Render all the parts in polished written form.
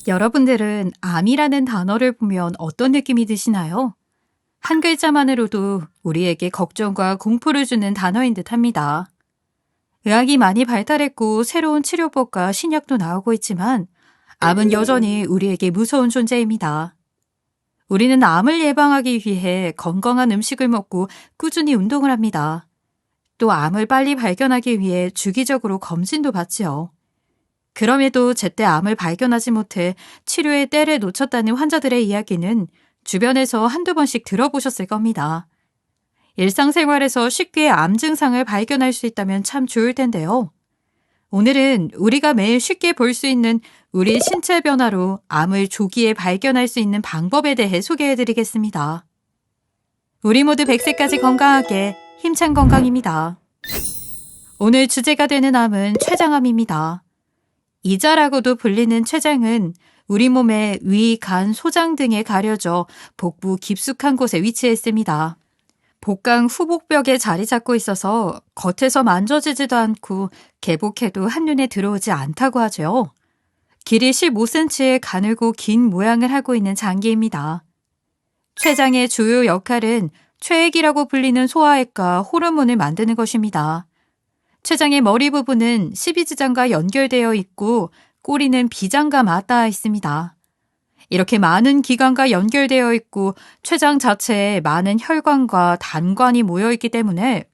여러분들은 암이라는 단어를 보면 어떤 느낌이 드시나요? 한 글자만으로도 우리에게 걱정과 공포를 주는 단어인 듯 합니다. 의학이 많이 발달했고 새로운 치료법과 신약도 나오고 있지만 암은 여전히 우리에게 무서운 존재입니다. 우리는 암을 예방하기 위해 건강한 음식을 먹고 꾸준히 운동을 합니다. 또 암을 빨리 발견하기 위해 주기적으로 검진도 받지요. 그럼에도 제때 암을 발견하지 못해 치료의 때를 놓쳤다는 환자들의 이야기는 주변에서 한두 번씩 들어보셨을 겁니다. 일상생활에서 쉽게 암 증상을 발견할 수 있다면 참 좋을 텐데요. 오늘은 우리가 매일 쉽게 볼 수 있는 우리 신체 변화로 암을 조기에 발견할 수 있는 방법에 대해 소개해 드리겠습니다. 우리 모두 100세까지 건강하게 힘찬 건강입니다. 오늘 주제가 되는 암은 췌장암입니다. 이자라고도 불리는 췌장은 우리 몸의 위, 간, 소장 등에 가려져 복부 깊숙한 곳에 위치해 있습니다. 복강 후복벽에 자리 잡고 있어서 겉에서 만져지지도 않고 개복해도 한눈에 들어오지 않다고 하죠. 길이 15cm의 가늘고 긴 모양을 하고 있는 장기입니다. 췌장의 주요 역할은 췌액이라고 불리는 소화액과 호르몬을 만드는 것입니다. 췌장의 머리 부분은 십이지장과 연결되어 있고 꼬리는 비장과 맞닿아 있습니다. 이렇게 많은 기관과 연결되어 있고 췌장 자체에 많은 혈관과 단관이 모여 있기 때문에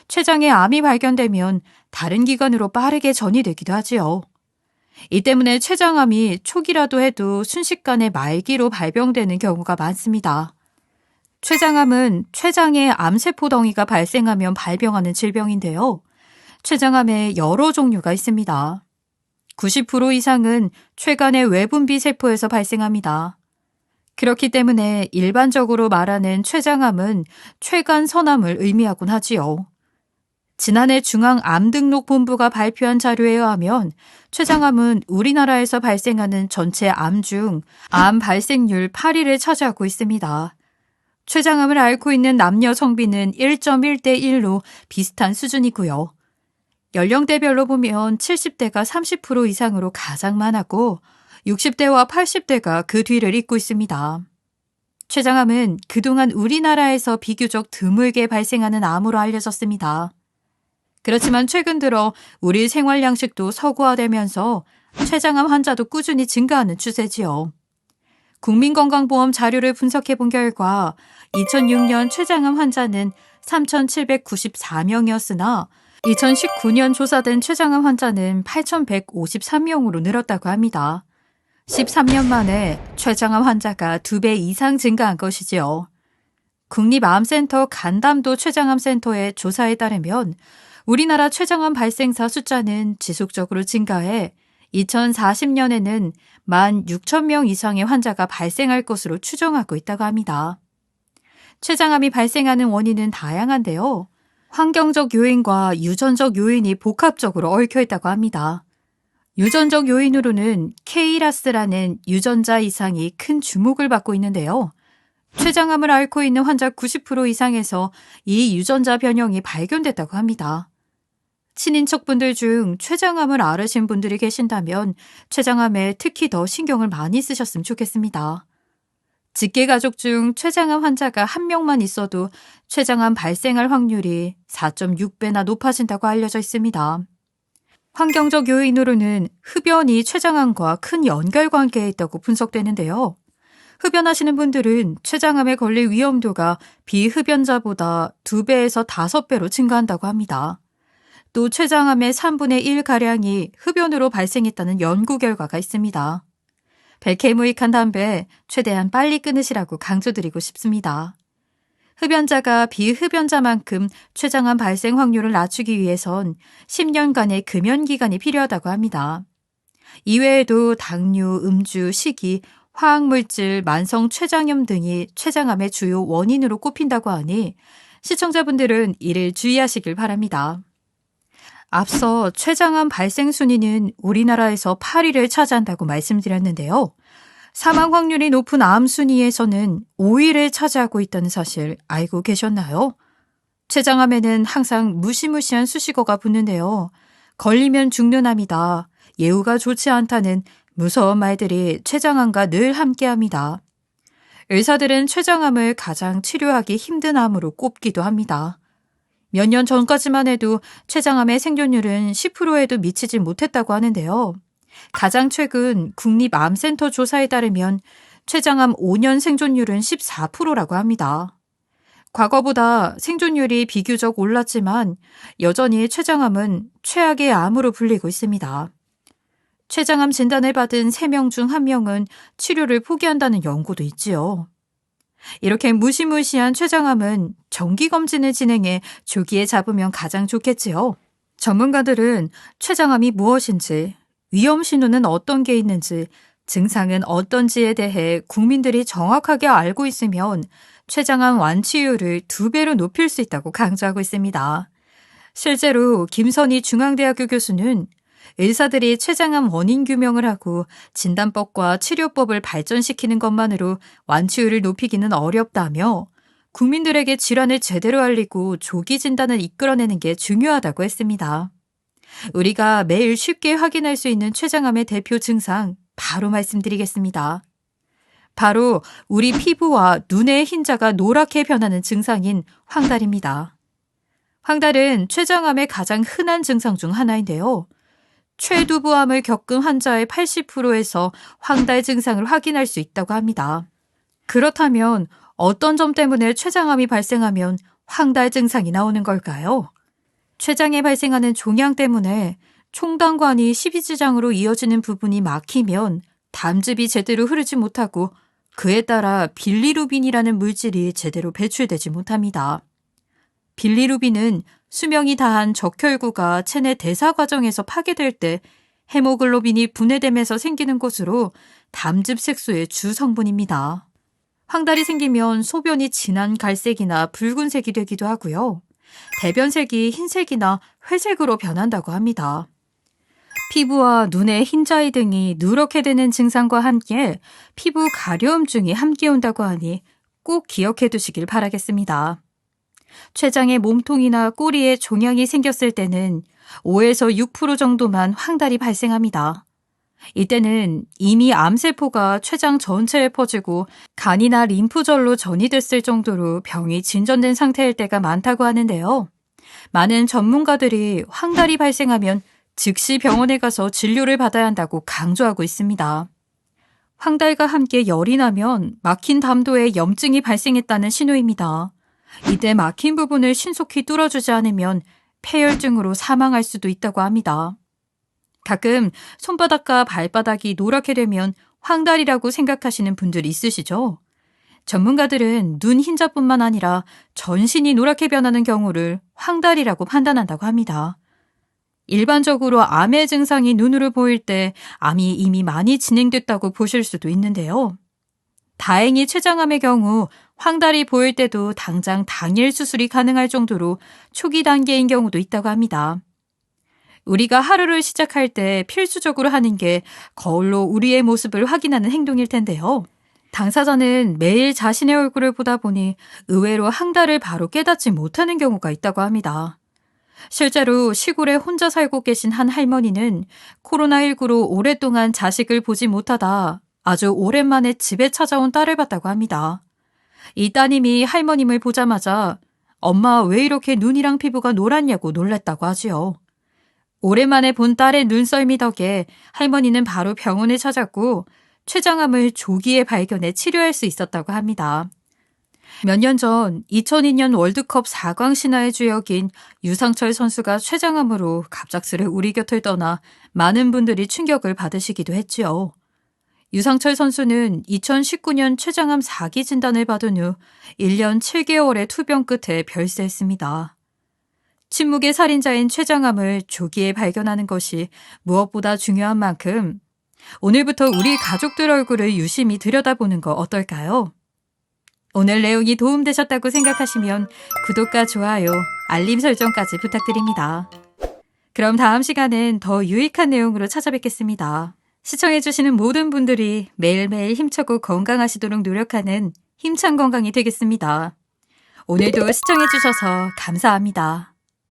췌장에 암이 발견되면 다른 기관으로 빠르게 전이되기도 하지요. 이 때문에 췌장암이 초기라도 해도 순식간에 말기로 발병되는 경우가 많습니다. 췌장암은 췌장에 암세포 덩이가 발생하면 발병하는 질병인데요. 췌장암에 여러 종류가 있습니다. 90% 이상은 췌간의 외분비 세포에서 발생합니다. 그렇기 때문에 일반적으로 말하는 췌장암은 췌간 선암을 의미하곤 하지요. 지난해 중앙암등록본부가 발표한 자료에 의하면 췌장암은 우리나라에서 발생하는 전체 암 중 암 발생률 8위를 차지하고 있습니다. 췌장암을 앓고 있는 남녀 성비는 1.1대 1로 비슷한 수준이고요. 연령대별로 보면 70대가 30% 이상으로 가장 많았고 60대와 80대가 그 뒤를 잇고 있습니다. 췌장암은 그동안 우리나라에서 비교적 드물게 발생하는 암으로 알려졌습니다. 그렇지만 최근 들어 우리 생활 양식도 서구화되면서 췌장암 환자도 꾸준히 증가하는 추세지요. 국민건강보험 자료를 분석해 본 결과 2006년 췌장암 환자는 3,794명이었으나 2019년 조사된 췌장암 환자는 8,153명으로 늘었다고 합니다. 13년 만에 췌장암 환자가 2배 이상 증가한 것이지요. 국립암센터 간담도 췌장암센터의 조사에 따르면 우리나라 췌장암 발생사 숫자는 지속적으로 증가해 2040년에는 16,000명 이상의 환자가 발생할 것으로 추정하고 있다고 합니다. 췌장암이 발생하는 원인은 다양한데요. 환경적 요인과 유전적 요인이 복합적으로 얽혀 있다고 합니다. 유전적 요인으로는 KRAS라는 유전자 이상이 큰 주목을 받고 있는데요. 췌장암을 앓고 있는 환자 90% 이상에서 이 유전자 변형이 발견됐다고 합니다. 친인척분들 중 췌장암을 앓으신 분들이 계신다면 췌장암에 특히 더 신경을 많이 쓰셨으면 좋겠습니다. 직계가족 중 췌장암 환자가 한 명만 있어도 췌장암 발생할 확률이 4.6배나 높아진다고 알려져 있습니다. 환경적 요인으로는 흡연이 췌장암과 큰 연결관계에 있다고 분석되는데요. 흡연하시는 분들은 췌장암에 걸릴 위험도가 비흡연자보다 2배에서 5배로 증가한다고 합니다. 또 췌장암의 3분의 1가량이 흡연으로 발생했다는 연구 결과가 있습니다. 백해무익한 담배 최대한 빨리 끊으시라고 강조드리고 싶습니다. 흡연자가 비흡연자만큼 췌장암 발생 확률을 낮추기 위해선 10년간의 금연 기간이 필요하다고 합니다. 이외에도 당뇨, 음주, 식이, 화학물질, 만성 췌장염 등이 췌장암의 주요 원인으로 꼽힌다고 하니 시청자분들은 이를 주의하시길 바랍니다. 앞서 췌장암 발생 순위는 우리나라에서 8위를 차지한다고 말씀드렸는데요. 사망 확률이 높은 암 순위에서는 5위를 차지하고 있다는 사실 알고 계셨나요? 췌장암에는 항상 무시무시한 수식어가 붙는데요. 걸리면 죽는 암이다, 예후가 좋지 않다는 무서운 말들이 췌장암과 늘 함께합니다. 의사들은 췌장암을 가장 치료하기 힘든 암으로 꼽기도 합니다. 몇 년 전까지만 해도 췌장암의 생존율은 10%에도 미치지 못했다고 하는데요. 가장 최근 국립암센터 조사에 따르면 췌장암 5년 생존율은 14%라고 합니다. 과거보다 생존율이 비교적 올랐지만 여전히 췌장암은 최악의 암으로 불리고 있습니다. 췌장암 진단을 받은 3명 중 1명은 치료를 포기한다는 연구도 있지요. 이렇게 무시무시한 췌장암은 정기검진을 진행해 조기에 잡으면 가장 좋겠지요. 전문가들은 췌장암이 무엇인지, 위험 신호는 어떤 게 있는지, 증상은 어떤지에 대해 국민들이 정확하게 알고 있으면 췌장암 완치율을 2배로 높일 수 있다고 강조하고 있습니다. 실제로 김선희 중앙대학교 교수는 의사들이 췌장암 원인 규명을 하고 진단법과 치료법을 발전시키는 것만으로 완치율을 높이기는 어렵다며 국민들에게 질환을 제대로 알리고 조기 진단을 이끌어내는 게 중요하다고 했습니다. 우리가 매일 쉽게 확인할 수 있는 췌장암의 대표 증상 바로 말씀드리겠습니다. 바로 우리 피부와 눈의 흰자가 노랗게 변하는 증상인 황달입니다. 황달은 췌장암의 가장 흔한 증상 중 하나인데요. 췌두부암을 겪은 환자의 80%에서 황달 증상을 확인할 수 있다고 합니다. 그렇다면 어떤 점 때문에 췌장암이 발생하면 황달 증상이 나오는 걸까요? 췌장에 발생하는 종양 때문에 총당관이 십이지장으로 이어지는 부분이 막히면 담즙이 제대로 흐르지 못하고 그에 따라 빌리루빈이라는 물질이 제대로 배출되지 못합니다. 빌리루빈은 수명이 다한 적혈구가 체내 대사 과정에서 파괴될 때 헤모글로빈이 분해되면서 생기는 것으로 담즙 색소의 주 성분입니다. 황달이 생기면 소변이 진한 갈색이나 붉은색이 되기도 하고요. 대변색이 흰색이나 회색으로 변한다고 합니다. 피부와 눈의 흰자위 등이 누렇게 되는 증상과 함께 피부 가려움증이 함께 온다고 하니 꼭 기억해 두시길 바라겠습니다. 췌장에 몸통이나 꼬리에 종양이 생겼을 때는 5에서 6% 정도만 황달이 발생합니다. 이때는 이미 암세포가 췌장 전체에 퍼지고 간이나 림프절로 전이됐을 정도로 병이 진전된 상태일 때가 많다고 하는데요. 많은 전문가들이 황달이 발생하면 즉시 병원에 가서 진료를 받아야 한다고 강조하고 있습니다. 황달과 함께 열이 나면 막힌 담도에 염증이 발생했다는 신호입니다. 이때 막힌 부분을 신속히 뚫어주지 않으면 폐혈증으로 사망할 수도 있다고 합니다. 가끔 손바닥과 발바닥이 노랗게 되면 황달이라고 생각하시는 분들 있으시죠? 전문가들은 눈 흰자뿐만 아니라 전신이 노랗게 변하는 경우를 황달이라고 판단한다고 합니다. 일반적으로 암의 증상이 눈으로 보일 때 암이 이미 많이 진행됐다고 보실 수도 있는데요. 다행히 췌장암의 경우 황달이 보일 때도 당장 당일 수술이 가능할 정도로 초기 단계인 경우도 있다고 합니다. 우리가 하루를 시작할 때 필수적으로 하는 게 거울로 우리의 모습을 확인하는 행동일 텐데요. 당사자는 매일 자신의 얼굴을 보다 보니 의외로 황달을 바로 깨닫지 못하는 경우가 있다고 합니다. 실제로 시골에 혼자 살고 계신 한 할머니는 코로나19로 오랫동안 자식을 보지 못하다 아주 오랜만에 집에 찾아온 딸을 봤다고 합니다. 이 따님이 할머님을 보자마자 엄마 왜 이렇게 눈이랑 피부가 노랗냐고 놀랐다고 하지요. 오랜만에 본 딸의 눈썰미 덕에 할머니는 바로 병원을 찾았고 췌장암을 조기에 발견해 치료할 수 있었다고 합니다. 몇 년 전 2002년 월드컵 4강 신화의 주역인 유상철 선수가 췌장암으로 갑작스레 우리 곁을 떠나 많은 분들이 충격을 받으시기도 했지요. 유상철 선수는 2019년 췌장암 4기 진단을 받은 후 1년 7개월의 투병 끝에 별세했습니다. 침묵의 살인자인 췌장암을 조기에 발견하는 것이 무엇보다 중요한 만큼 오늘부터 우리 가족들 얼굴을 유심히 들여다보는 거 어떨까요? 오늘 내용이 도움되셨다고 생각하시면 구독과 좋아요, 알림 설정까지 부탁드립니다. 그럼 다음 시간엔 더 유익한 내용으로 찾아뵙겠습니다. 시청해주시는 모든 분들이 매일매일 힘차고 건강하시도록 노력하는 힘찬 건강이 되겠습니다. 오늘도 시청해주셔서 감사합니다.